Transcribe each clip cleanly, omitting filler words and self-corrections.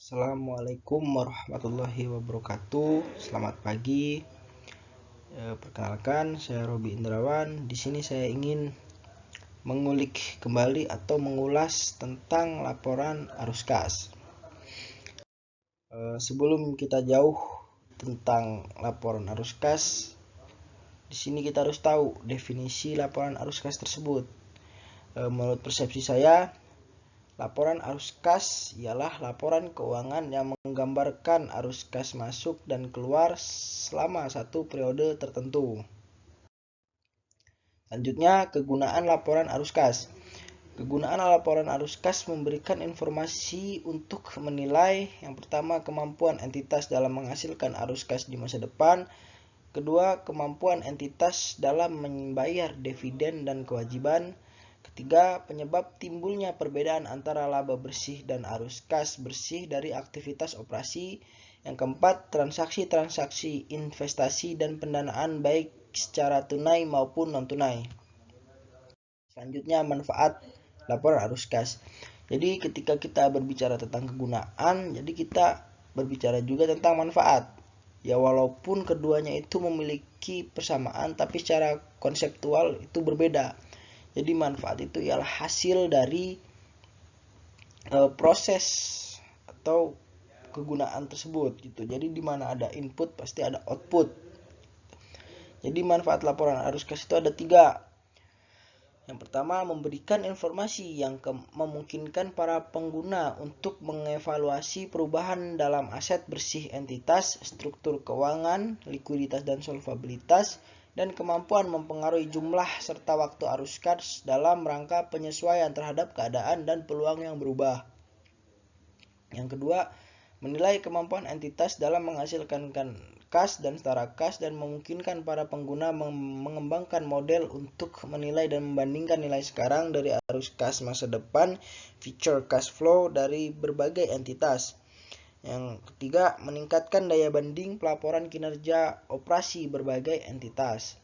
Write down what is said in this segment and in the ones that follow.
Assalamualaikum warahmatullahi wabarakatuh. Selamat pagi. Perkenalkan, saya Robi Indrawan. Di sini saya ingin mengulik kembali atau mengulas tentang laporan arus kas. Sebelum kita jauh tentang laporan arus kas, di sini kita harus tahu definisi laporan arus kas tersebut. Menurut persepsi saya, laporan arus kas ialah laporan keuangan yang menggambarkan arus kas masuk dan keluar selama satu periode tertentu. Selanjutnya, kegunaan laporan arus kas. Kegunaan laporan arus kas memberikan informasi untuk menilai yang pertama kemampuan entitas dalam menghasilkan arus kas di masa depan, kedua kemampuan entitas dalam membayar dividen dan kewajiban, ketiga, penyebab timbulnya perbedaan antara laba bersih dan arus kas bersih dari aktivitas operasi. Yang keempat, transaksi-transaksi investasi dan pendanaan baik secara tunai maupun non-tunai. Selanjutnya, manfaat laporan arus kas. Jadi ketika kita berbicara tentang kegunaan, jadi kita berbicara juga tentang manfaat. Ya walaupun keduanya itu memiliki persamaan, tapi secara konseptual itu berbeda. Jadi manfaat itu ialah hasil dari proses atau kegunaan tersebut gitu. Jadi di mana ada input pasti ada output. Jadi manfaat laporan arus kas itu ada 3. Yang pertama, memberikan informasi yang memungkinkan para pengguna untuk mengevaluasi perubahan dalam aset bersih entitas, struktur keuangan, likuiditas dan solvabilitas, dan kemampuan mempengaruhi jumlah serta waktu arus kas dalam rangka penyesuaian terhadap keadaan dan peluang yang berubah. Yang kedua, menilai kemampuan entitas dalam menghasilkan kas dan setara kas dan memungkinkan para pengguna mengembangkan model untuk menilai dan membandingkan nilai sekarang dari arus kas masa depan, future cash flow dari berbagai entitas. Yang ketiga, meningkatkan daya banding pelaporan kinerja operasi berbagai entitas.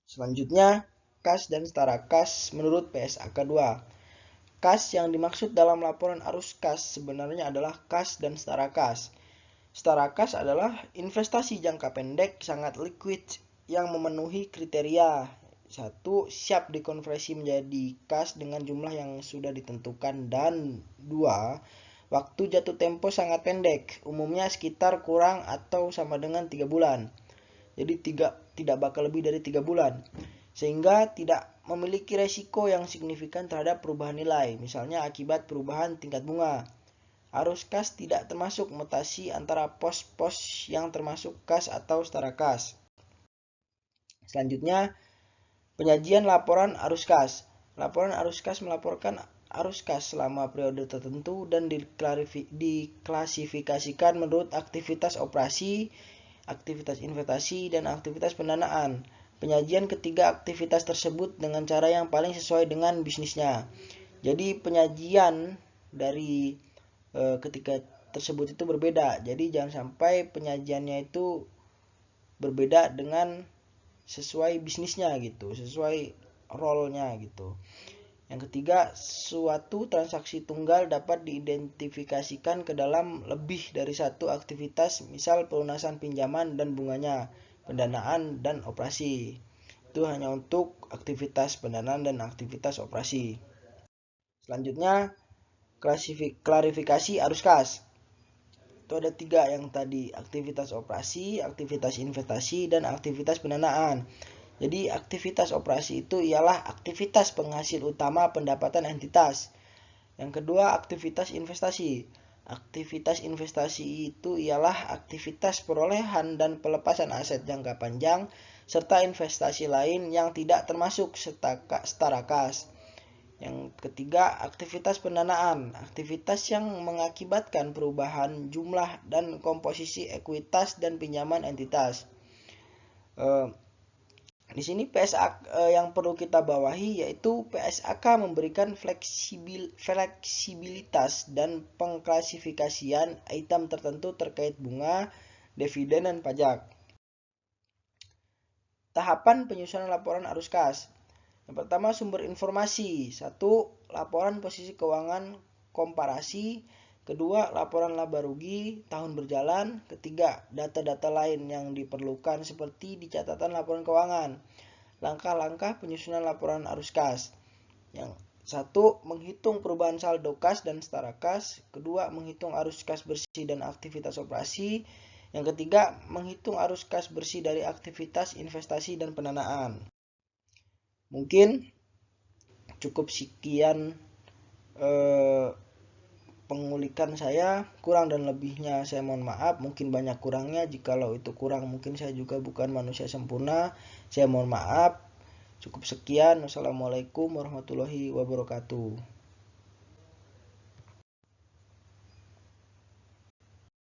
Selanjutnya, kas dan setara kas menurut PSAK 2. Kas yang dimaksud dalam laporan arus kas sebenarnya adalah kas dan setara kas. Setara kas adalah investasi jangka pendek sangat liquid yang memenuhi kriteria 1. Siap dikonversi menjadi kas dengan jumlah yang sudah ditentukan, dan 2. Waktu jatuh tempo sangat pendek, umumnya sekitar kurang atau sama dengan 3 bulan. Jadi tidak bakal lebih dari 3 bulan. Sehingga tidak memiliki resiko yang signifikan terhadap perubahan nilai, misalnya akibat perubahan tingkat bunga. Arus kas tidak termasuk mutasi antara pos-pos yang termasuk kas atau setara kas. Selanjutnya, penyajian laporan arus kas. Laporan arus kas melaporkan arus kas selama periode tertentu dan diklasifikasikan menurut aktivitas operasi, aktivitas investasi, dan aktivitas pendanaan. Penyajian ketiga aktivitas tersebut dengan cara yang paling sesuai dengan bisnisnya. Jadi penyajian dari ketika tersebut itu berbeda. Jadi jangan sampai penyajiannya itu berbeda dengan sesuai bisnisnya gitu, sesuai role-nya gitu. Yang ketiga, suatu transaksi tunggal dapat diidentifikasikan ke dalam lebih dari satu aktivitas, misal pelunasan pinjaman dan bunganya, pendanaan dan operasi. Itu hanya untuk aktivitas pendanaan dan aktivitas operasi. Selanjutnya, klarifikasi arus kas. Itu ada 3 yang tadi, aktivitas operasi, aktivitas investasi, dan aktivitas pendanaan. Jadi aktivitas operasi itu ialah aktivitas penghasil utama pendapatan entitas. Yang kedua, aktivitas investasi. Aktivitas investasi itu ialah aktivitas perolehan dan pelepasan aset jangka panjang serta investasi lain yang tidak termasuk setara kas. Yang ketiga, aktivitas pendanaan. Aktivitas yang mengakibatkan perubahan jumlah dan komposisi ekuitas dan pinjaman entitas. Di sini PSAK yang perlu kita bawahi yaitu PSAK memberikan fleksibilitas dan pengklasifikasian item tertentu terkait bunga, dividen, dan pajak. Tahapan penyusunan laporan arus kas. Yang pertama, sumber informasi. 1. Laporan posisi keuangan komparasi. Kedua, laporan laba rugi tahun berjalan. Ketiga, data-data lain yang diperlukan seperti di catatan laporan keuangan. Langkah-langkah penyusunan laporan arus kas. Yang satu, menghitung perubahan saldo kas dan setara kas. Kedua, menghitung arus kas bersih dan aktivitas operasi. Yang ketiga, menghitung arus kas bersih dari aktivitas investasi dan pendanaan. Mungkin cukup sekian pengulikan saya, kurang dan lebihnya saya mohon maaf, mungkin banyak kurangnya, jikalau itu kurang mungkin saya juga bukan manusia sempurna, saya mohon maaf. Cukup sekian, wassalamualaikum warahmatullahi wabarakatuh.